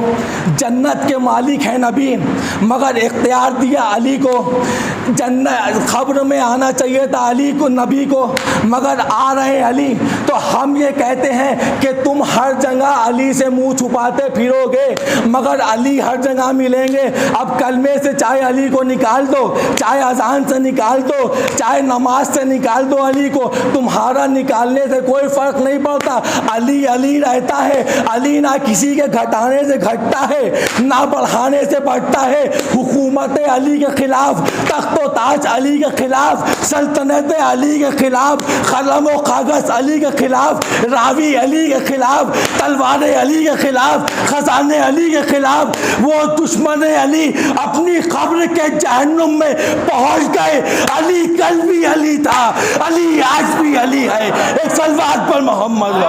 जन्नत के मालिक है नबी मगर इख्तियार दिया अली को। जन्नत ख़ब्र में आना चाहिए था अली को, नबी को, मगर आ रहे अली। तो हम ये कहते हैं कि तुम हर जगह अली से मुंह छुपाते फिरोगे मगर अली हर जगह मिलेंगे। अब कलमे से चाहे अली को निकाल दो, चाहे अज़ान से निकाल दो, चाहे नमाज से निकाल दो अली को, तुम्हारा निकालने से कोई फ़र्क नहीं पड़ता। अली अली रहता है। अली ना किसी के घटाने से घटता है ना बढ़ाने से बढ़ता है। हुकूमत अली के ख़िलाफ़, तख्त व ताज अली के ख़िलाफ़, सल्तनत अली के ख़िलाफ़, कलम व कागज़ अली के ख़िलाफ़, रावी अली के ख़िलाफ़, तलवार अली के ख़िलाफ़, ख़जाने अली के ख़िलाफ़। वो दुश्मन अली अपनी क़ब्र के जहन्नुम में पहुँच गए। अली कल भी अली था, अली आज भी अली है। एक सलवात पर मोहम्मद।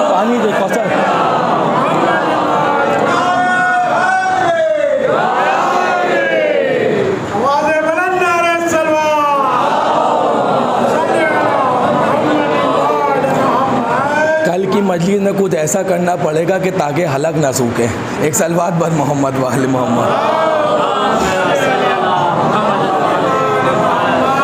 पानी देखो सर। कल की मजलिस में कुछ ऐसा करना पड़ेगा कि ताकि हलक ना सूखे। एक सलवात पर मोहम्मद वाले मोहम्मद।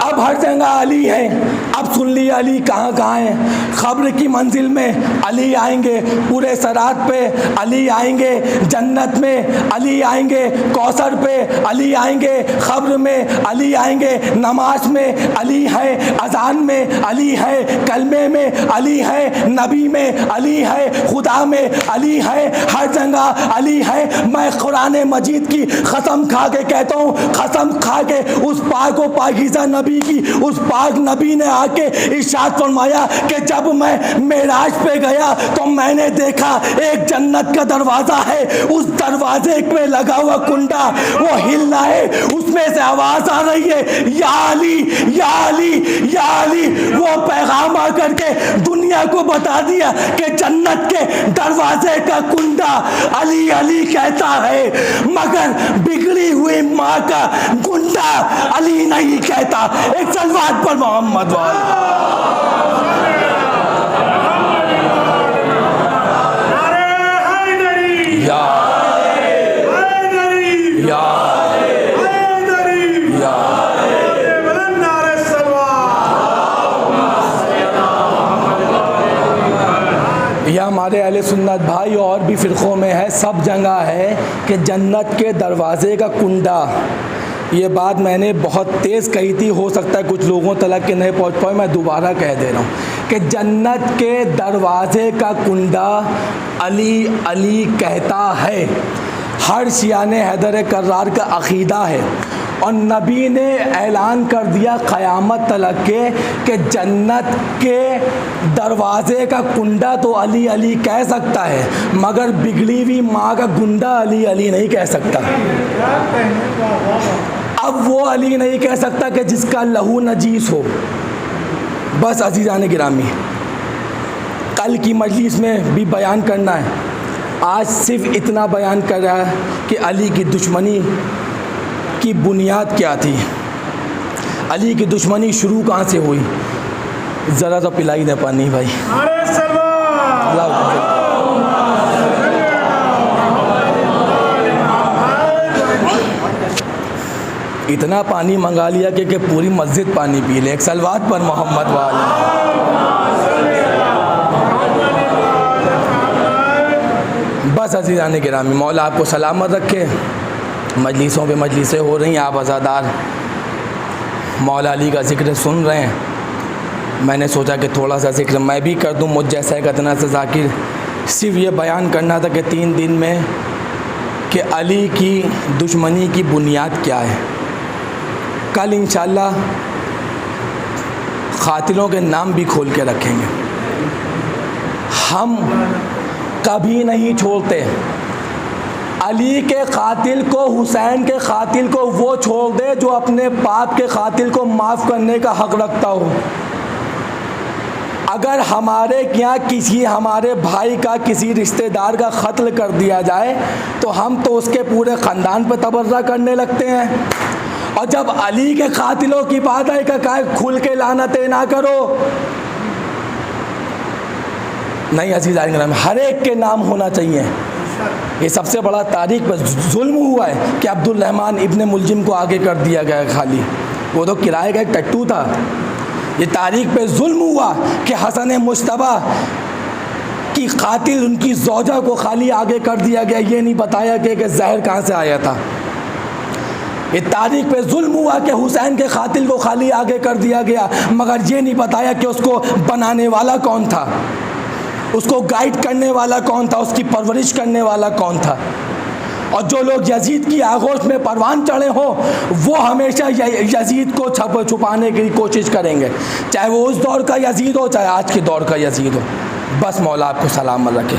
अब हर जगह अली है। अब सुन लिया अली कहाँ कहाँ हैं। ख़ब्र की मंजिल में अली आएंगे, पूरे सरात पे अली आएंगे, जन्नत में अली आएंगे, कौसर पे अली आएंगे, ख़ब्र में अली आएंगे, नमाज में अली है, अज़ान में अली है, कलमे में अली है, नबी में अली है, खुदा में अली है, हर जगह अली है। मैं कुरान मजीद की कसम खा के कहता हूँ, कसम खा के उस पाक व पाकीज़ा नबी की, उस पाक नबी ने आके इरशाद फरमाया कि जब मैं मेराज पे गया तो मैंने देखा एक जन्नत का दरवाज़ा है, उस दरवाजे पे लगा हुआ कुंडा वो हिल रहा है, उसमें से आवाज़ आ रही है, या अली या अली या अली। वो पैगाम आकर के दुनिया को बता दिया कि जन्नत के दरवाजे का कुंडा अली अली कहता है, मगर बिगड़ी हुई माँ का कुंडा अली नहीं कहता। एक सलवात पर मोहम्मद वाला। यह हमारे अहले सुन्नत भाई और भी फ़िरक़ों में है, सब जगह है कि जन्नत के दरवाज़े का कुंडा। ये बात मैंने बहुत तेज़ कही थी, हो सकता है कुछ लोगों तक के नहीं पहुंच पाए, मैं दोबारा कह दे रहा हूँ कि जन्नत के दरवाज़े का कुंडा अली अली कहता है। हर शियाने हैदर कर्रार का अक़ीदा है और नबी ने ऐलान कर दिया क़यामत तलक के कि जन्नत के दरवाज़े का कुंडा तो अली अली कह सकता है मगर बिगड़ी हुई माँ का गुंडा अली अली नहीं कह सकता। अब वो अली नहीं कह सकता कि जिसका लहू नजीस हो। बस अज़ीज़ान गिरामी, कल की मजलिस में भी बयान करना है, आज सिर्फ इतना बयान कर रहा है कि अली की दुश्मनी की बुनियाद क्या थी, अली की दुश्मनी शुरू कहाँ से हुई। ज़रा तो पिलाई दे पानी भाई। इतना पानी मंगा लिया कि पूरी मस्जिद पानी पी ले। एक सलवात पर मोहम्मद वाले। बस अज़ीज़ान गिरामी, मौला आपको सलामत रखे। मजलिसों पे मजलिसें हो रही हैं, आप अज़ादार मौला अली का ज़िक्र सुन रहे हैं। मैंने सोचा कि थोड़ा सा ज़िक्र मैं भी कर दूं। मुझ जैसा एक अदना से ज़ाकिर सिर्फ ये बयान करना था कि 3 दिन में कि अली की दुश्मनी की बुनियाद क्या है। कल इंशाअल्लाह क़ातिलों के नाम भी खोल के रखेंगे। हम कभी नहीं छोड़ते। अली के क़ातिल को, हुसैन के क़ातिल को वो छोड़ दे जो अपने बाप के क़ातिल को माफ़ करने का हक़ रखता हो। अगर हमारे यहाँ किसी हमारे भाई का, किसी रिश्तेदार का कत्ल कर दिया जाए तो हम तो उसके पूरे ख़ानदान पर तबर्रा करने लगते हैं। और जब अली के क़ातिलों की बात है कि खुल के लानतें ना करो। नहीं अज़ीज़ान, हर एक के नाम होना चाहिए। ये सबसे बड़ा तारीख़ पर जुल्म हुआ है कि अब्दुल रहमान इब्ने मुलजिम को आगे कर दिया गया खाली। वो तो किराए का एक टट्टू था। ये तारीख़ पे जुल्म हुआ कि हसन मुश्तबा की क़ातिल उनकी ज़ौजा को खाली आगे कर दिया गया। ये नहीं बताया कि जहर कहाँ से आया था। ये तारीख़ पे जुल्म हुआ कि हुसैन के क़ातिल को खाली आगे कर दिया गया, मगर ये नहीं बताया कि उसको बनाने वाला कौन था, उसको गाइड करने वाला कौन था, उसकी परवरिश करने वाला कौन था। और जो लोग यजीद की आगोश में परवान चढ़े हों वो हमेशा यजीद को छुपाने की कोशिश करेंगे, चाहे वो उस दौर का यजीद हो चाहे आज के दौर का यजीद हो। बस मौला आपको सलामत रखे।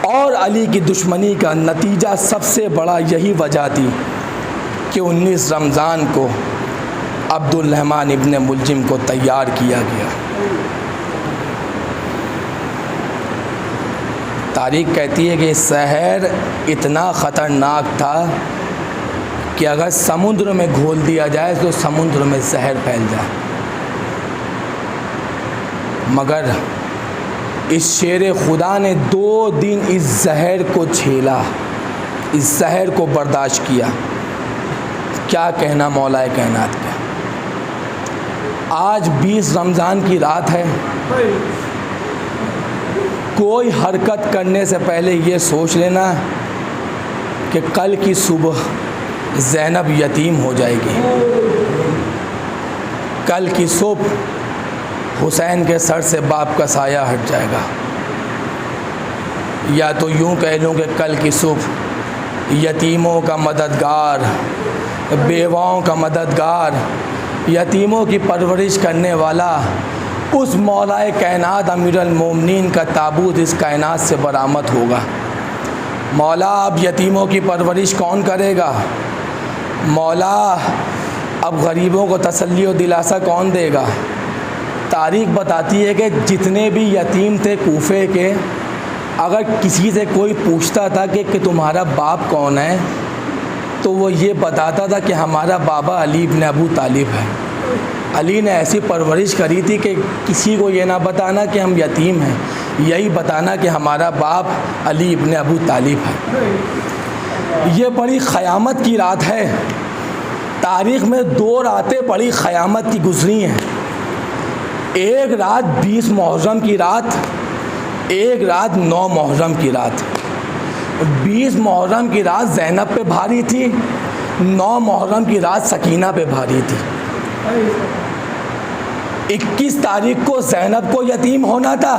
और अली की दुश्मनी का नतीजा सबसे बड़ा यही वजह थी कि 19 रमज़ान को अब्दुल रहमान इब्ने मुलजिम को तैयार किया गया। तारीख़ कहती है कि शहर इतना ख़तरनाक था कि अगर समुद्र में घोल दिया जाए तो समुद्र में जहर फैल जाए। मगर इस शेर खुदा ने 2 दिन इस जहर को झेला, इस जहर को बर्दाश्त किया। क्या कहना मौलाए कायनात का। आज 20 रमज़ान की रात है। कोई हरकत करने से पहले ये सोच लेना कि कल की सुबह ज़ैनब यतीम हो जाएगी। कल की सुबह हुसैन के सर से बाप का साया हट जाएगा। या तो यूँ कह लूँ कि कल की सुबह यतीमों का मददगार, बेवाओं का मददगार, यतीमों की परवरिश करने वाला उस मौलाए कायनात अमीरुल मोमिनीन का ताबूत इस कायनात से बरामद होगा। मौला अब यतीमों की परवरिश कौन करेगा? मौला अब गरीबों को तसल्ली और दिलासा कौन देगा? तारीख़ बताती है कि जितने भी यतीम थे कूफे के, अगर किसी से कोई पूछता था कि तुम्हारा बाप कौन है, तो वो ये बताता था कि हमारा बाबा अली इब्न अबू तालिब है। अली ने ऐसी परवरिश करी थी कि किसी को ये ना बताना कि हम यतीम हैं, यही बताना कि हमारा बाप अली इब्न अबू तालिब है। ये बड़ी क़यामत की रात है। तारीख़ में 2 रातें बड़ी क़यामत की गुज़री हैं। एक रात 20 मुहर्रम की रात, एक रात 9 मुहर्रम की रात। 20 मुहर्रम की रात ज़ैनब पे भारी थी, 9 मुहर्रम की रात सकीना पे भारी थी। 21 तारीख को ज़ैनब को यतीम होना था,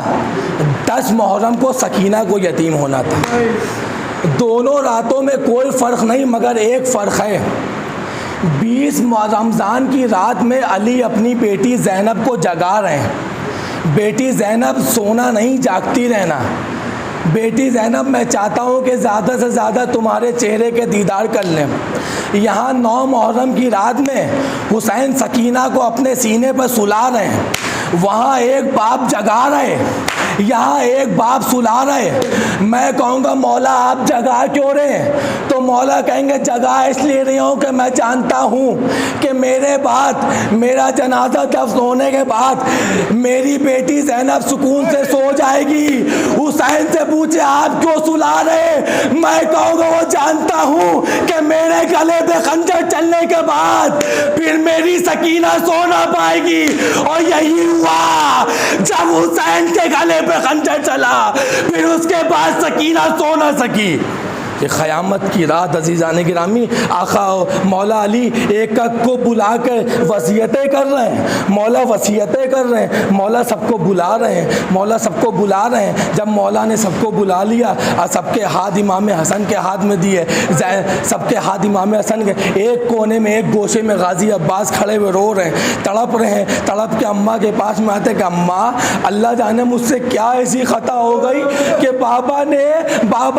10 मुहर्रम को सकीना को यतीम होना था। दोनों रातों में कोई फ़र्क नहीं, मगर एक फ़र्क है। 20 रमज़ान की रात में अली अपनी बेटी ज़ैनब को जगा रहे हैं। बेटी ज़ैनब सोना नहीं, जागती रहना। बेटी ज़ैनब, मैं चाहता हूँ कि ज़्यादा से ज़्यादा तुम्हारे चेहरे के दीदार कर लें। यहाँ 9 मुहर्रम की रात में हुसैन सकीना को अपने सीने पर सुला रहे हैं। वहाँ एक बाप जगा रहे, यहाँ एक बाप सुला रहे, मैं कहूँगा मौला आप जगा क्यों रहे हैं? तो मौला कहेंगे जगा इसलिए रही हूँ कि मैं जानता हूँ कि मेरे बाद, मेरा जनाजा दफन होने के बाद मेरी बेटी ज़ैनब सुकून से सो जाएगी। हुसैन से पूछे आप क्यों सुला रहे? मैं कहूँगा वो जानता हूँ कि मेरे गले पे खंजर चलने के बाद फिर मेरी सकीना सो ना पाएगी। और यही हुआ, जब हुसैन के गले पे खंजर चला फिर उसके बाद सकीना सो ना सकी। ये क़यामत की रात अज़ीज़ान गिरामी, आका मौला अली एक को बुला कर वसीयतें कर रहे हैं, मौला वसीयतें कर रहे हैं, मौला सबको बुला रहे हैं, मौला सबको बुला रहे हैं। जब मौला ने सबको बुला लिया और सबके हाथ इमाम हसन के हाथ में दिए, सबके हाथ इमाम हसन के, एक कोने में, एक गोशे में गाजी अब्बास खड़े हुए रो रहे हैं, तड़प रहे हैं। तड़प के अम्मा के पास में आते कि अम्मा अल्लाह जाने मुझसे क्या ऐसी ख़ता हो गई कि बाबा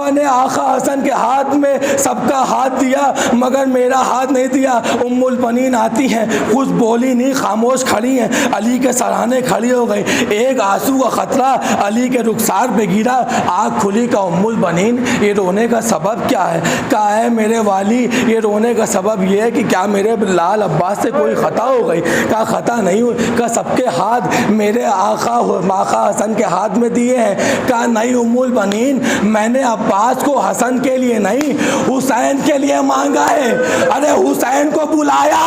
ने आका हसन हाथ में सबका हाथ दिया मगर मेरा हाथ नहीं दिया। उम्मुल बनीन आती हैं, कुछ बोली नहीं, खामोश खड़ी हैं, अली के सराहने खड़ी हो गई। एक आंसू का खतरा अली के रुखसार पे गिरा, आँख खुली का उम्मुल बनीन ये रोने का सबब क्या है? कहा है मेरे वाली ये रोने का सबब ये है कि क्या मेरे लाल अब्बास से कोई ख़ता हो गई? कहा ख़ता नहीं हुई। कहा सबके हाथ मेरे आका हसन के हाथ में दिए हैं। कहा नहीं उम्मुल बनीन, मैंने अब्बास को हसन के लिए नहीं हुसैन के लिए मांगा है। अरे हुसैन को बुलाया,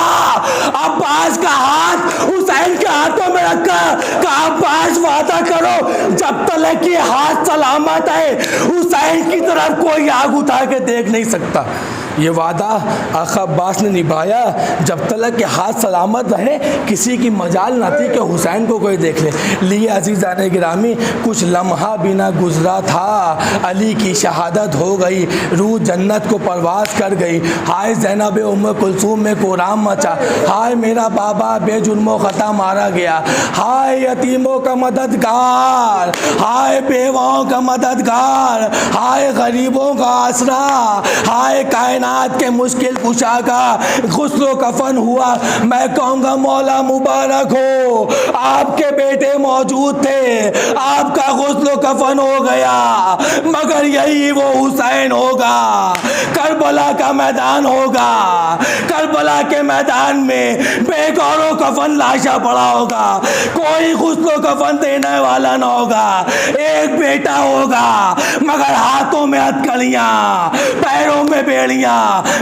अब्बास का हाथ हुसैन के हाथों में रखा, कहा अब्बास वादा करो जब तक कि हाथ सलामत है हुसैन की तरफ कोई आग उठा के देख नहीं सकता। ये वादा आका अब्बास ने निभाया, जब तक के हाथ सलामत रहे किसी की मजाल ना थी कि हुसैन को कोई देख ले। लिए अज़ीज़ान गिरामी, कुछ लम्हा बिना गुजरा था अली की शहादत हो गई, रूह जन्नत को परवास कर गई। हाय ज़ैनब उम्म कुलसूम में कोराम मचा, हाय मेरा बाबा बेजुर्मो ख़ता मारा गया, हाय यतीमों का मददगार, हाय बेवाओं का मददगार, हाय गरीबों का आसरा, हाय कायनात के मुश्किल कुशा का गुस्लो कफन हुआ। मैं कहूँगा मौला मुबारक हो, आपके बेटे मौजूद थे, आपका गुस्लो कफन हो गया, मगर यही वो हुसैन होगा, करबला का मैदान होगा, करबला के मैदान में बेगौरों कफन लाशा पड़ा होगा, कोई गुस्लो कफन देने वाला ना होगा। एक बेटा होगा मगर हाथों में हथकड़ियाँ, पैरों में बेड़ियाँ,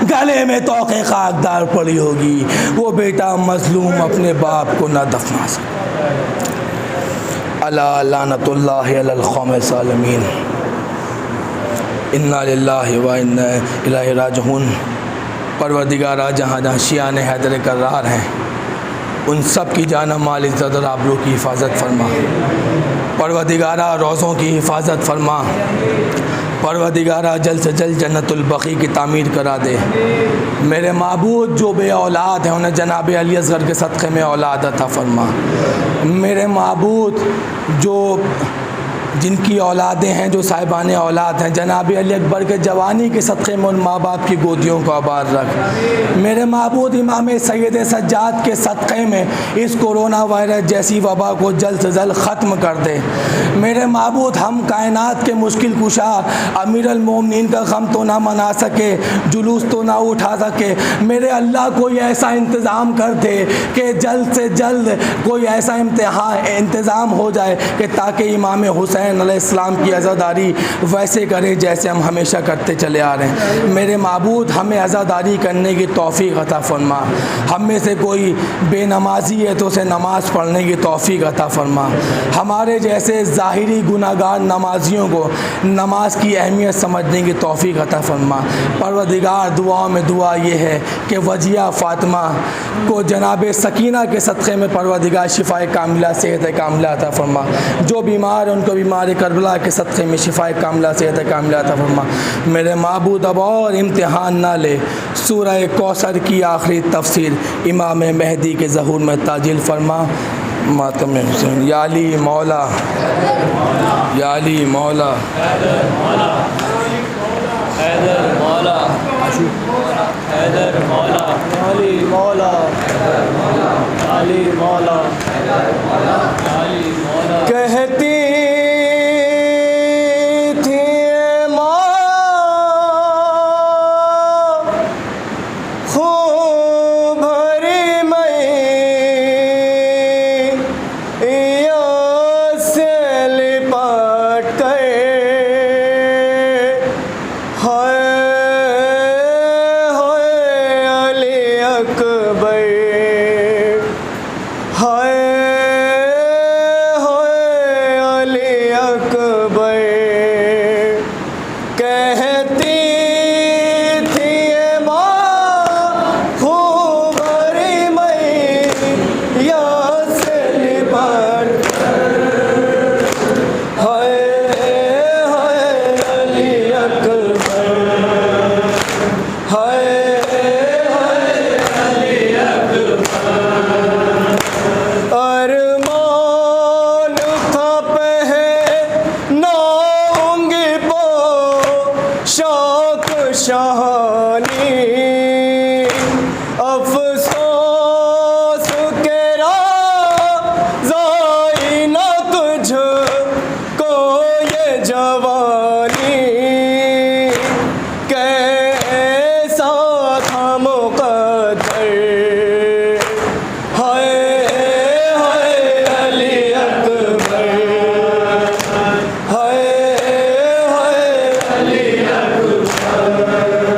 गले में तोखे खाकदार पड़ी होगी। वो बेटा मजलूम अपने बाप को ना दफना सके। अला लानतुल्लाहि अलल कौमिल ज़ालिमीन, इन्ना लिल्लाहि व इन्ना इलैहि राजिऊन। परवरदिगारा जहाँ जहाँ शियान हैदर करार हैं उन सब की जान माल इज़्ज़त और आबरू की हिफाजत फरमा। परवरदिगारा रोज़ों की हिफाजत फरमा। परवरदिगारा जल्द से जल्द जन्नतुल बक़ी की तामीर करा दे। मेरे माबूद जो बे औलाद हैं उन्हें जनाब अली असग़र के सदक़े में औलाद अता फरमा। मेरे माबूद जो जिनकी औलादें हैं, जो साहिबान औलाद हैं, जनाब अली अकबर के जवानी के सदक़े में उन माँ बाप की गोदियों को आबाद रख। मेरे माबूद इमाम सैयद सज्जाद के सदक़े में इस कोरोना वायरस जैसी वबा को जल्द से जल्द ख़त्म कर दे। मेरे माबूद हम कायनात के मुश्किल कुशा अमीर अल मोमिनीन का गम तो ना मना सके, जुलूस तो ना उठा सके, मेरे अल्लाह कोई ऐसा इंतज़ाम कर दे कि जल्द से जल्द कोई ऐसा इंतज़ाम हो जाए कि ताकि इमाम हुसैन अलैहिस्सलाम की अज़ादारी वैसे करें जैसे हम हमेशा करते चले आ रहे हैं। मेरे माबूद हमें अज़ादारी करने की तौफ़ीक़ अता फरमा। हम में से कोई बेनमाजी है तो उसे नमाज़ पढ़ने की तौफ़ीक़ अता फरमा। हमारे जैसे ज़ाहिरी गुनाहगार नमाजियों को नमाज की अहमियत समझने की तौफ़ीक़ अता फरमा। परवरदिगार दुआओं में दुआ ये है कि वजिया फ़ातिमा को जनाब सकीना के सदक़े में परवरदिगार शिफ़ाए कामिला सेहत कामिला अता फरमा। जो बीमार हैं उनको बीमार करबला के सदक़े में शिफ़ाए कामिला सेहत कामिला अता फरमा। मेरे माबूद अब और इम्तिहान ना ले, सूरह कौसर की आखिरी तफसीर इमाम मेहदी के ज़हूर में ताजिल फरमा। मातम हुसैन या अली मौला, या अली मौला, हैदर मौला, हैदर मौला, अली मौला, अली मौला, अली मौला। कहती शाहानी अफसोस के राज़ाई न तुझको ये जवानी कैसा था मुक़द्दर हाय हाय अली अकबर हाय हाय अली अकबर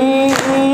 हम्म,